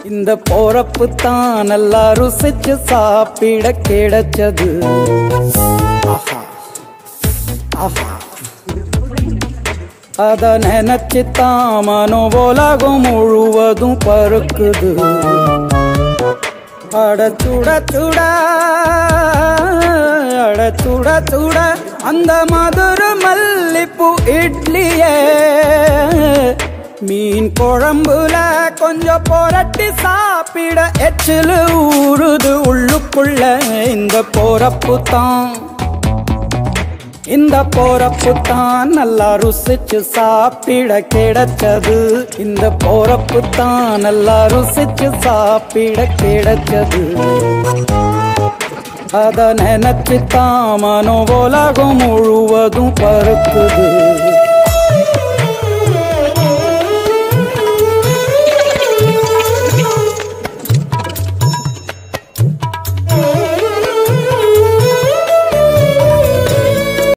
இந்த போறப்பு தான் நல்லா ருசிச்சு சாப்பிட கிடைச்சது. ஆஹா ஆஹா அத நினைச்சு தான் மனோ உலகம் முழுவதும் பருக்குது. அட சுட சுட அட சுட சுட அந்த மதுர மல்லிப்பூ இட்லியே மீன் குழம்புல கொஞ்சம் புரட்டி சாப்பிட எச்சிலு ஊறுது உள்ளுக்குள்ள. இந்த போறப்பு தான் நல்லா ருசிச்சு சாப்பிட கிடைச்சது. இந்த போறப்பு தான் நல்லா ருசிச்சு சாப்பிட கிடைச்சது. அத நினைச்சு தான் மனோ உலகம் முழுவதும் பருக்குது.